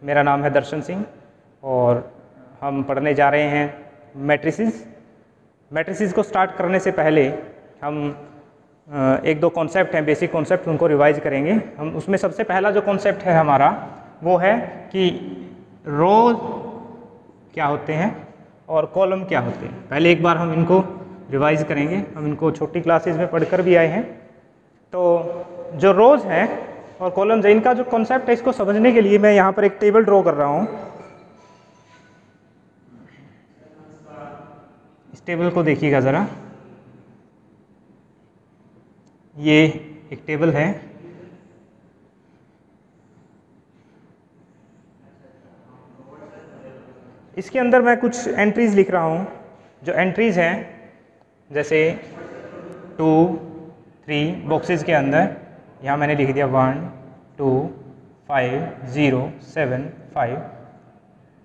मेरा नाम है दर्शन सिंह और हम पढ़ने जा रहे हैं मैट्रिसेस। मैट्रिसेस को स्टार्ट करने से पहले हम एक दो कॉन्सेप्ट हैं, बेसिक कॉन्सेप्ट, उनको रिवाइज करेंगे। हम उसमें सबसे पहला जो कॉन्सेप्ट है हमारा वो है कि रो क्या होते हैं और कॉलम क्या होते हैं। पहले एक बार हम इनको रिवाइज करेंगे। हम इनको छोटी क्लासेस में पढ़कर भी आए हैं। तो जो रोज़ हैं और कॉलम्स हैं, इनका जो कॉन्सेप्ट है इसको समझने के लिए मैं यहाँ पर एक टेबल ड्रॉ कर रहा हूँ। इस टेबल को देखिएगा ज़रा, ये एक टेबल है। इसके अंदर मैं कुछ एंट्रीज लिख रहा हूँ। जो एंट्रीज हैं जैसे 2, 3 बॉक्सेस के अंदर, यहाँ मैंने लिख दिया 1, 2, 5, 0, 7, 5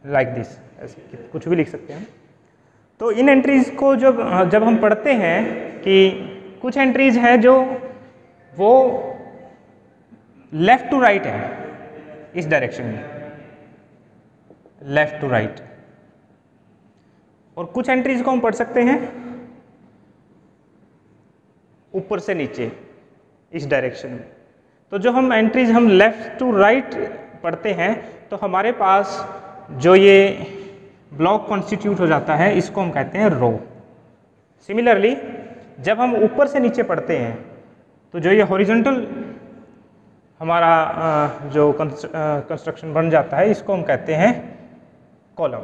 लाइक दिस, ऐसे कुछ भी लिख सकते हैं। तो इन एंट्रीज को जब हम पढ़ते हैं कि कुछ एंट्रीज हैं जो वो लेफ़्ट टू राइट है, इस डायरेक्शन में लेफ़्ट टू राइट, और कुछ एंट्रीज को हम पढ़ सकते हैं ऊपर से नीचे, इस डायरेक्शन में। तो जो हम एंट्रीज हम लेफ़्ट टू राइट पढ़ते हैं तो हमारे पास जो ये ब्लॉक कॉन्स्टिट्यूट हो जाता है, इसको हम कहते हैं रो। सिमिलरली जब हम ऊपर से नीचे पढ़ते हैं तो जो ये हॉरिजॉन्टल हमारा जो कंस्ट्रक्शन बन जाता है, इसको हम कहते हैं कॉलम।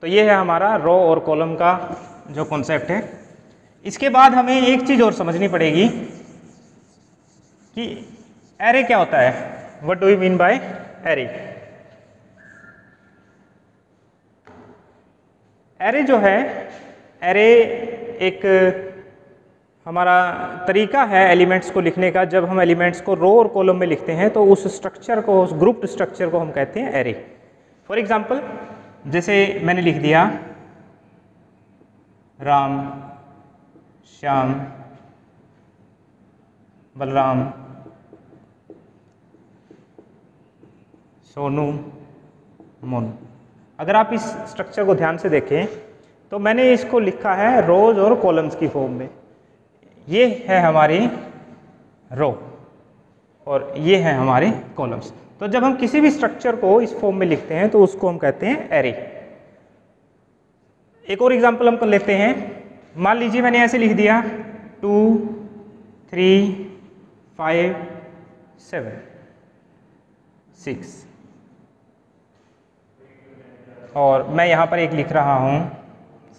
तो ये है हमारा रो और कॉलम का जो कॉन्सेप्ट है। इसके बाद हमें एक चीज़ और समझनी पड़ेगी कि एरे क्या होता है। What do you mean by array? Array जो है, एरे एक हमारा तरीका है एलिमेंट्स को लिखने का। जब हम एलिमेंट्स को रो और कॉलम में लिखते हैं तो उस स्ट्रक्चर को, उस ग्रुप्ड स्ट्रक्चर को हम कहते हैं एरे। फॉर एग्जांपल, जैसे मैंने लिख दिया राम, श्याम, बलराम, सोनू, मोनू। अगर आप इस स्ट्रक्चर को ध्यान से देखें तो मैंने इसको लिखा है रोज और कॉलम्स की फॉर्म में। ये है हमारी रो और ये है हमारे कॉलम्स। तो जब हम किसी भी स्ट्रक्चर को इस फॉर्म में लिखते हैं तो उसको हम कहते हैं एरे। एक और एग्जांपल हम कर लेते हैं। मान लीजिए मैंने ऐसे लिख दिया 2, 3, 5, 7, 6, और मैं यहाँ पर एक लिख रहा हूँ,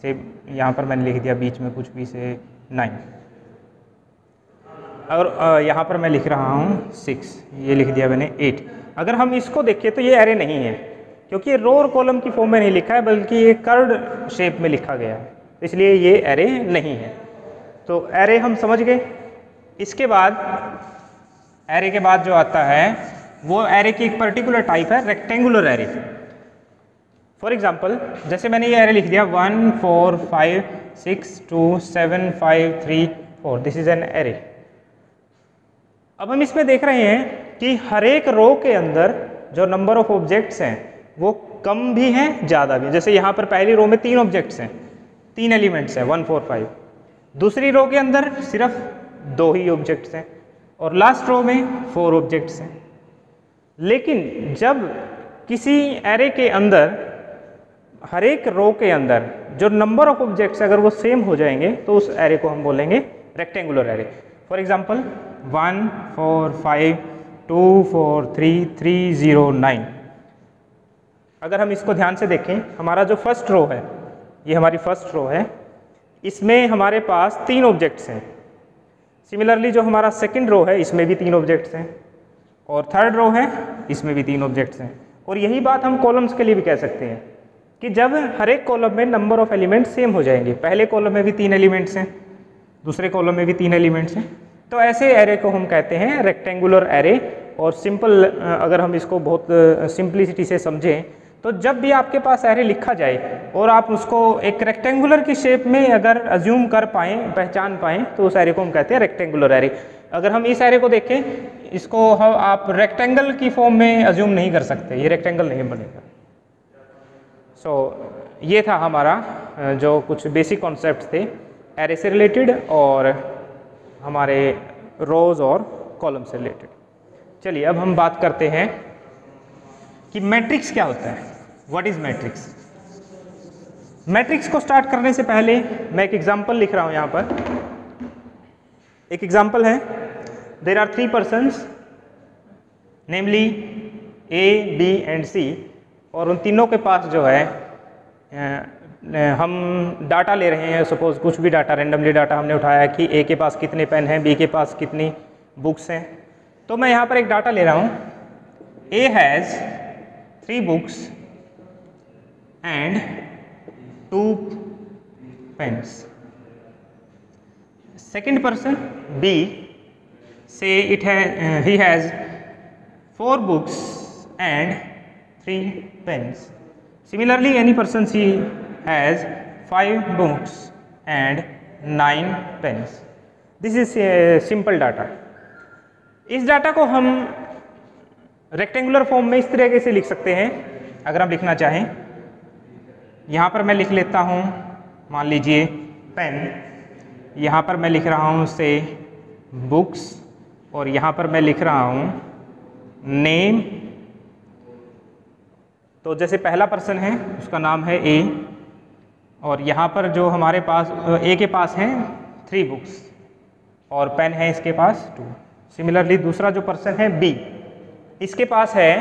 से यहाँ पर मैंने लिख दिया बीच में कुछ भी से 9, और यहाँ पर मैं लिख रहा हूँ 6, ये लिख दिया मैंने 8। अगर हम इसको देखें तो ये एरे नहीं है, क्योंकि ये रो और कॉलम की फॉर्म में नहीं लिखा है, बल्कि ये कर्व्ड शेप में लिखा गया है, इसलिए ये एरे नहीं है। तो एरे हम समझ गए। इसके बाद एरे के बाद जो आता है वो एरे की एक पर्टिकुलर टाइप है, रेक्टेंगुलर एरे। फॉर एग्जाम्पल, जैसे मैंने ये एरे लिख दिया 1, 4, 5, 6, 2, 7, 5, 3, 4, दिस इज एन एरे। अब हम इसमें देख रहे हैं कि हर एक रो के अंदर जो नंबर ऑफ ऑब्जेक्ट्स हैं वो कम भी हैं, ज़्यादा भी। जैसे यहाँ पर पहली रो में 3 ऑब्जेक्ट्स हैं, 3 एलिमेंट्स हैं, 1, 4, 5। दूसरी रो के अंदर सिर्फ 2 ही ऑब्जेक्ट्स हैं और लास्ट रो में 4 ऑब्जेक्ट्स हैं। लेकिन जब किसी एरे के अंदर, हर एक रो के अंदर जो नंबर ऑफ ऑब्जेक्ट्स अगर वो सेम हो जाएंगे तो उस एरे को हम बोलेंगे रेक्टेंगुलर एरे। For example 1, 4, 5, 2, 4, 3, 3, 0, 9। अगर हम इसको ध्यान से देखें, हमारा जो फर्स्ट रो है, ये हमारी फर्स्ट रो है, इसमें हमारे पास 3 ऑब्जेक्ट्स हैं। सिमिलरली जो हमारा सेकंड रो है, इसमें भी 3 ऑब्जेक्ट्स हैं, और थर्ड रो है, इसमें भी 3 ऑब्जेक्ट्स हैं। और यही बात हम कॉलम्स के लिए भी कह सकते हैं कि जब हर एक कॉलम में नंबर ऑफ एलिमेंट्स सेम हो जाएंगे, पहले कॉलम में भी 3 एलिमेंट्स हैं, दूसरे कॉलम में भी 3 एलिमेंट्स हैं, तो ऐसे एरे को हम कहते हैं रेक्टेंगुलर एरे। और सिंपल, अगर हम इसको बहुत सिंप्लिसिटी से समझें तो जब भी आपके पास एरे लिखा जाए और आप उसको एक रेक्टेंगुलर की शेप में अगर अज्यूम कर पाएँ, पहचान पाएँ, तो उस एरे को हम कहते हैं रेक्टेंगुलर एरे। अगर हम इस एरे को देखें, इसको हम आप रेक्टेंगल की फॉर्म में अज्यूम नहीं कर सकते, ये रेक्टेंगल नहीं बनेगा। सो ये था हमारा जो कुछ बेसिक कॉन्सेप्ट थे एरे से रिलेटेड और हमारे रोज और कॉलम से रिलेटेड। चलिए अब हम बात करते हैं कि मैट्रिक्स क्या होता है, व्हाट इज मैट्रिक्स। मैट्रिक्स को स्टार्ट करने से पहले मैं एक एग्जांपल लिख रहा हूं यहां पर। एक एग्जांपल है, there are 3 persons namely A, B and C, और उन तीनों के पास जो है हम डाटा ले रहे हैं। सपोज कुछ भी डाटा, रेंडमली डाटा हमने उठाया कि ए के पास कितने पेन हैं, बी के पास कितनी बुक्स हैं। तो मैं यहाँ पर एक डाटा ले रहा हूँ, A has 3 books and 2 pens. Second person B से he has 4 books and 3 pens. Similarly, any person C has 5 books and 9 pens. This is simple data. इस डाटा को हम रेक्टेंगुलर फॉर्म में इस तरीके से लिख सकते हैं। अगर हम लिखना चाहें, यहाँ पर मैं लिख लेता हूँ, मान लीजिए पेन, यहाँ पर मैं लिख रहा हूँ से बुक्स, और यहाँ पर मैं लिख रहा हूँ नेम। तो जैसे पहला पर्सन है उसका नाम है ए, और यहाँ पर जो हमारे पास ए के पास हैं 3 बुक्स और पेन है इसके पास 2। सिमिलरली दूसरा जो पर्सन है बी, इसके पास है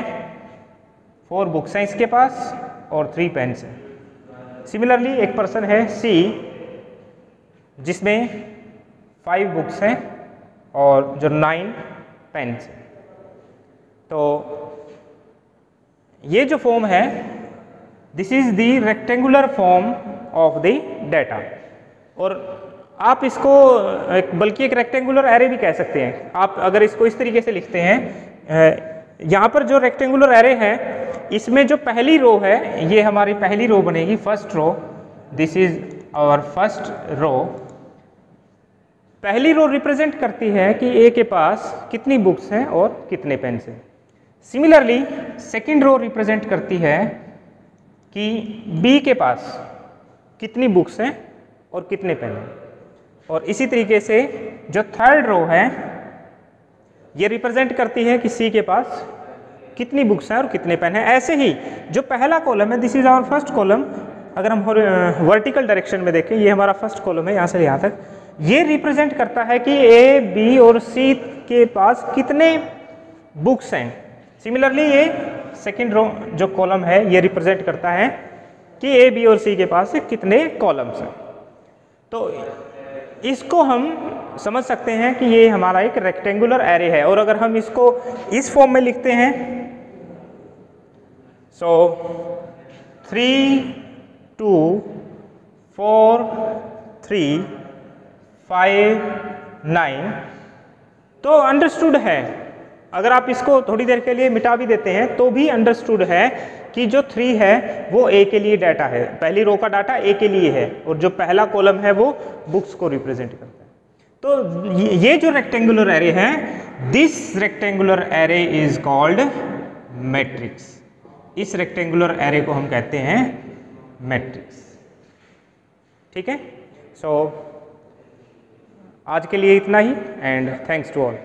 4 बुक्स हैं इसके पास और 3 पेन्स हैं। सिमिलरली एक पर्सन है सी जिसमें 5 बुक्स हैं और जो 9 पेन्स हैं। तो ये जो फॉर्म है, this is the rectangular form of the data, और आप इसको बल्कि एक रेक्टेंगुलर एरे भी कह सकते हैं। आप अगर इसको इस तरीके से लिखते हैं, यहाँ पर जो रेक्टेंगुलर एरे है इसमें जो पहली रो है ये हमारी पहली रो बनेगी, first row. This is our first row. पहली रो रिप्रेजेंट करती है कि ए के पास कितनी बुक्स हैं और कितने पेन्स हैं। सिमिलरली सेकेंड रो रिप्रेजेंट करती है कि बी के पास कितनी बुक्स हैं और कितने पेन हैं, और इसी तरीके से जो थर्ड रो है ये रिप्रेजेंट करती है कि सी के पास कितनी बुक्स हैं और कितने पेन हैं। ऐसे ही जो पहला कॉलम है, this is our first column, अगर हम वर्टिकल डायरेक्शन में देखें ये हमारा फर्स्ट कॉलम है यहाँ से यहाँ तक, ये रिप्रेजेंट करता है कि ए, बी और सी के पास कितने बुक्स हैं। सिमिलरली ये सेकेंड रो जो कॉलम है ये रिप्रेजेंट करता है कि ए, बी और सी के पास कितने कॉलम्स हैं। तो इसको हम समझ सकते हैं कि ये हमारा एक रेक्टेंगुलर एरे है। और अगर हम इसको इस फॉर्म में लिखते हैं, सो 3 2 4 3 5 9, तो अंडरस्टूड है। अगर आप इसको थोड़ी देर के लिए मिटा भी देते हैं तो भी अंडरस्टूड है कि जो 3 है वो ए के लिए डाटा है, पहली रो का डाटा ए के लिए है, और जो पहला कॉलम है वो बुक्स को रिप्रेजेंट करता है। तो ये जो रेक्टेंगुलर एरे है, this rectangular array is called matrix. इस रेक्टेंगुलर एरे को हम कहते हैं मैट्रिक्स। ठीक है, सो आज के लिए इतना ही, एंड थैंक्स टू ऑल।